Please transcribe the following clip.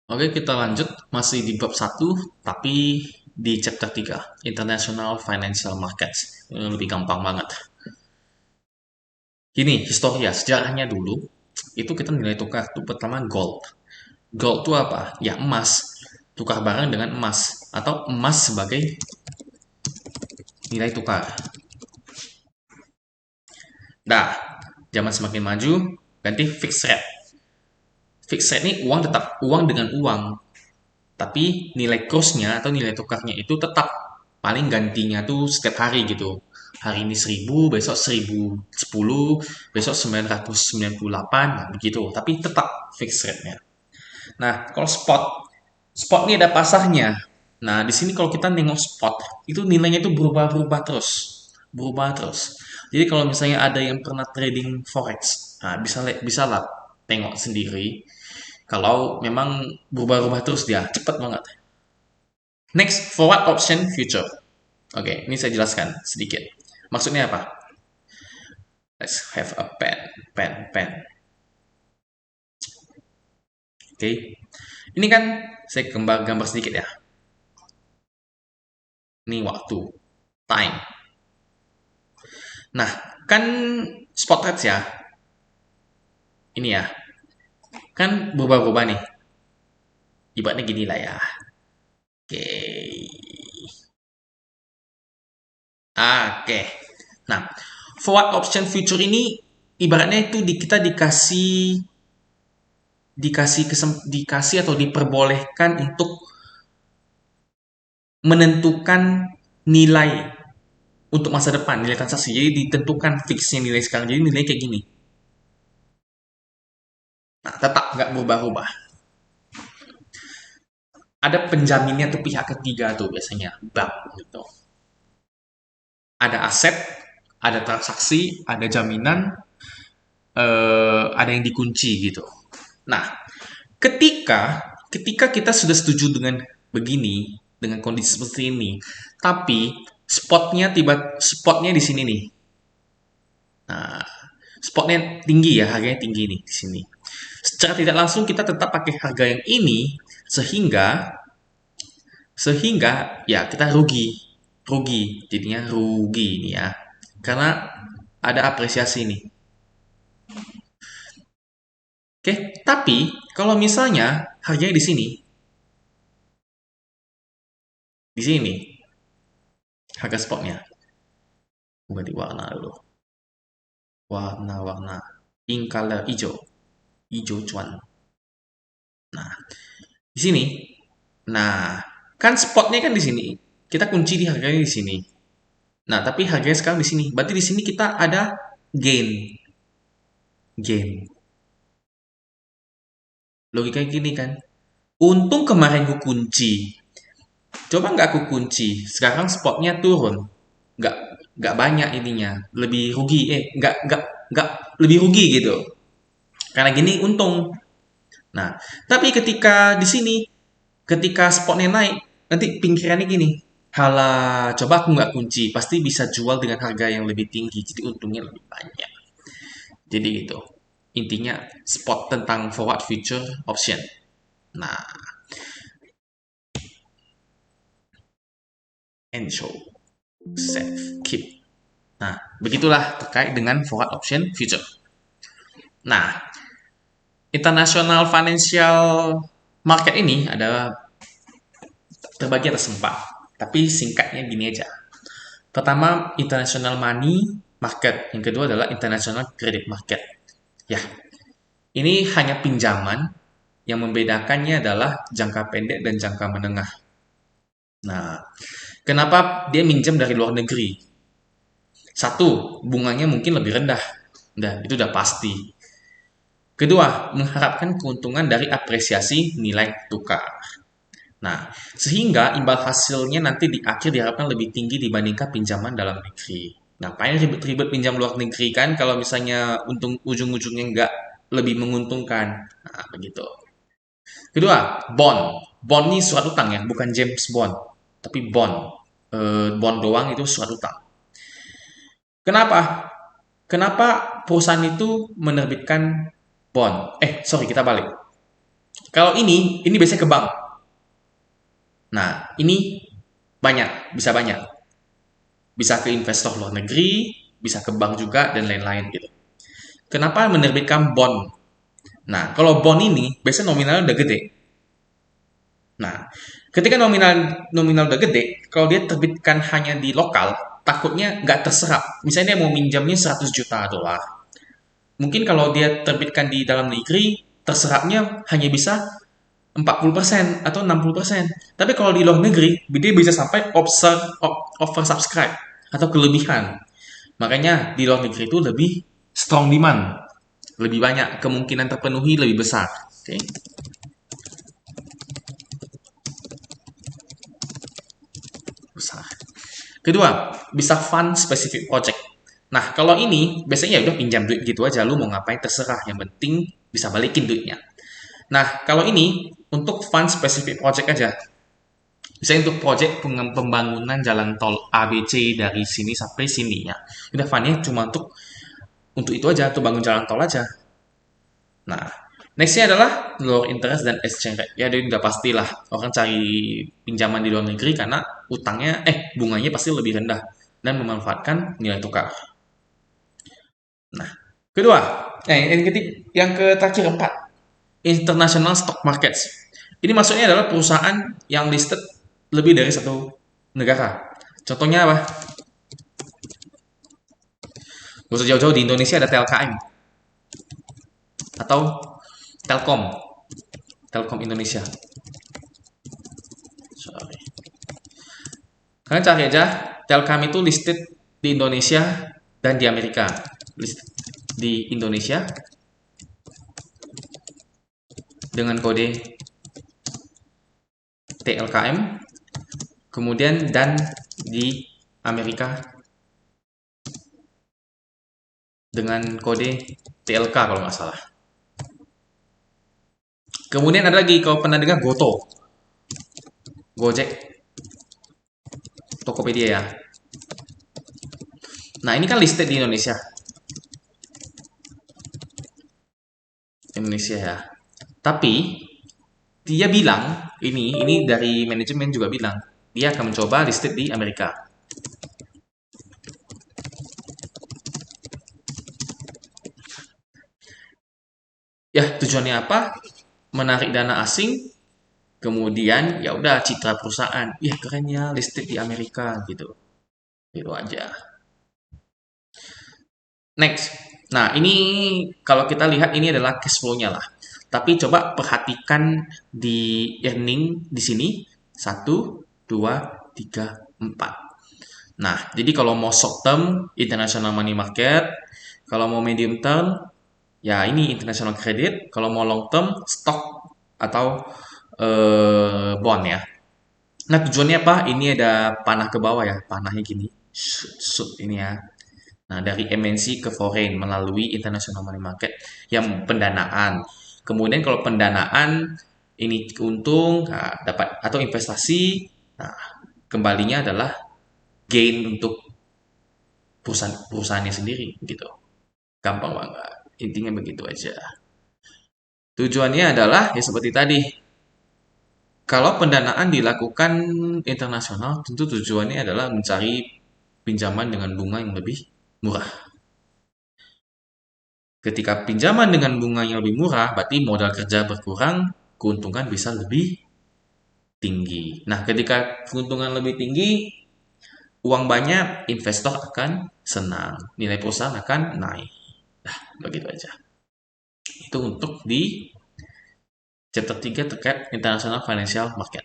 Oke, kita lanjut masih di bab 1, tapi di chapter 3, International Financial Markets. Ini lebih gampang banget. Gini, historia, sejarahnya dulu, itu kita nilai tukar tuh pertama gold. Gold itu apa? Ya emas. Tukar barang dengan emas. Atau emas sebagai nilai tukar. Dah, zaman semakin maju, ganti fixed rate. Fixed rate ini uang tetap uang dengan uang. Tapi nilai kursnya atau nilai tukarnya itu tetap paling gantinya tuh setiap hari gitu. Hari ini 1000, besok 1010, besok 998, nah begitu. Tapi tetap fixed rate-nya. Nah, kalau spot ini ada pasarnya. Nah, di sini kalau kita nengok spot, itu nilainya itu berubah-berubah terus. Berubah terus. Jadi kalau misalnya ada yang pernah trading forex, nah bisa lah tengok sendiri. Kalau memang berubah-ubah terus dia, cepat banget. Next, forward option future. Oke, ini saya jelaskan sedikit. Maksudnya apa? Let's have a pen. Oke, ini kan saya gambar sedikit ya. Ini waktu, time. Nah, kan spot rates ya. Ini ya, kan berubah-ubah nih. Ibaratnya gini lah ya. Oke. Oke. Nah, forward option future ini ibaratnya itu kita dikasih atau diperbolehkan untuk menentukan nilai untuk masa depan, nilai transaksi. Jadi ditentukan fixnya nilai sekarang. Jadi nilai kayak gini. Nah, tetap nggak berubah-ubah. Ada penjaminnya tuh pihak ketiga tuh biasanya, bank gitu. Ada aset, ada transaksi, ada jaminan, ada yang dikunci gitu. Nah, ketika kita sudah setuju dengan begini, dengan kondisi seperti ini, tapi spotnya di sini nih. Nah, spotnya tinggi ya, harganya tinggi nih di sini. Secara tidak langsung kita tetap pakai harga yang ini sehingga sehingga ya kita rugi, jadinya rugi ini ya, karena ada apresiasi nih. Oke, tapi kalau misalnya harganya di sini harga spotnya, ganti warna dulu, warna ink color hijau, hijau cuan. Nah, di sini, nah kan spotnya kan di sini, kita kunci di harganya di sini. Nah, tapi harganya sekarang di sini, berarti di sini kita ada gain. Logikanya gini kan, untung kemarin ku kunci. Coba nggak aku kunci, sekarang spotnya turun. Nggak nggak banyak ininya, lebih rugi. Nggak lebih rugi gitu. Karena gini untung. Nah, tapi ketika di sini, ketika spotnya naik, nanti pikirannya gini. Halah, coba aku nggak kunci, pasti bisa jual dengan harga yang lebih tinggi, jadi untungnya lebih banyak. Jadi gitu. Intinya spot tentang forward future option. Nah, and show, save, keep. Nah, begitulah terkait dengan forward option future. Nah, international financial market ini ada terbagi atas 4. Tapi singkatnya gini aja. Pertama, international money market. Yang kedua adalah international credit market. Ya, ini hanya pinjaman, yang membedakannya adalah jangka pendek dan jangka menengah. Nah, kenapa dia minjam dari luar negeri? Satu, bunganya mungkin lebih rendah. Dan itu udah pasti. Kedua, mengharapkan keuntungan dari apresiasi nilai tukar. Nah, sehingga imbal hasilnya nanti di akhir diharapkan lebih tinggi dibandingkan pinjaman dalam negeri. Ngapain ribet-ribet pinjam luar negeri kan kalau misalnya untung ujung-ujungnya nggak lebih menguntungkan. Nah, begitu. Kedua, bond. Bond ini surat utang ya, bukan James Bond, tapi bond. Bond doang itu surat utang. Kenapa? Kenapa perusahaan itu menerbitkan bond? Sorry, kita balik. Kalau ini biasanya ke bank. Nah, ini banyak, bisa banyak. Bisa ke investor luar negeri, bisa ke bank juga, dan lain-lain gitu. Kenapa menerbitkan bond? Nah, kalau bond ini biasanya nominalnya udah gede. Nah, ketika nominal nominal udah gede, kalau dia terbitkan hanya di lokal, takutnya nggak terserap. Misalnya dia mau minjamnya 100 juta dolar. Mungkin kalau dia terbitkan di dalam negeri, terserapnya hanya bisa 40% atau 60%. Tapi kalau di luar negeri, dia bisa sampai oversubscribe atau kelebihan. Makanya di luar negeri itu lebih strong demand, lebih banyak kemungkinan terpenuhi lebih besar. Oke. Besar. Kedua, bisa fund specific project. Nah, kalau ini biasanya ya udah pinjam duit gitu aja, lu mau ngapain terserah, yang penting bisa balikin duitnya. Nah, kalau ini untuk fund specific project aja. Misalnya untuk project pembangunan jalan tol ABC dari sini sampai sini ya. Udah fundnya cuma untuk itu aja, untuk bangun jalan tol aja. Nah, nextnya adalah low interest dan exchange rate. Ya, udah pastilah orang cari pinjaman di luar negeri karena bunganya pasti lebih rendah dan memanfaatkan nilai tukar. Nah, kedua, yang terakhir empat, international stock markets. Ini maksudnya adalah perusahaan yang listed lebih dari satu negara. Contohnya apa? Gak usah jauh-jauh, di Indonesia ada TLKM atau Telkom, Telkom Indonesia. Sorry. Kalian cari aja, Telkom itu listed di Indonesia dan di Amerika. Listed di Indonesia dengan kode TLKM, kemudian dan di Amerika dengan kode TLK kalau nggak salah. Kemudian ada lagi, kalau pernah dengar Goto, Gojek, Tokopedia ya. Nah, ini kan listed di Indonesia. Indonesia ya. Tapi dia bilang, ini dari manajemen juga bilang, dia akan mencoba listed di Amerika. Ya, tujuannya apa? Menarik dana asing, kemudian ya udah citra perusahaan. Ya, keren ya listed di Amerika gitu. Itu aja. Next. Nah, ini kalau kita lihat ini adalah cash flow-nya lah. Tapi coba perhatikan di earning di sini. Satu, dua, tiga, empat. Nah, jadi kalau mau short term, international money market. Kalau mau medium term, ya ini international credit. Kalau mau long term, stock atau bond ya. Nah, tujuannya apa? Ini ada panah ke bawah ya. Panahnya gini. Shoot ini ya. Nah, dari MNC ke foreign melalui international money market yang pendanaan. Kemudian kalau pendanaan ini untung, nah, dapat atau investasi, nah, kembalinya adalah gain untuk perusahaannya sendiri gitu. Gampang banget. Intinya begitu aja. Tujuannya adalah ya seperti tadi. Kalau pendanaan dilakukan internasional, tentu tujuannya adalah mencari pinjaman dengan bunga yang lebih murah. Ketika pinjaman dengan bunga yang lebih murah, berarti modal kerja berkurang, keuntungan bisa lebih tinggi. Nah, ketika keuntungan lebih tinggi, uang banyak, investor akan senang. Nilai perusahaan akan naik. Nah, begitu aja. Itu untuk di chapter 3 terkait International Financial Market.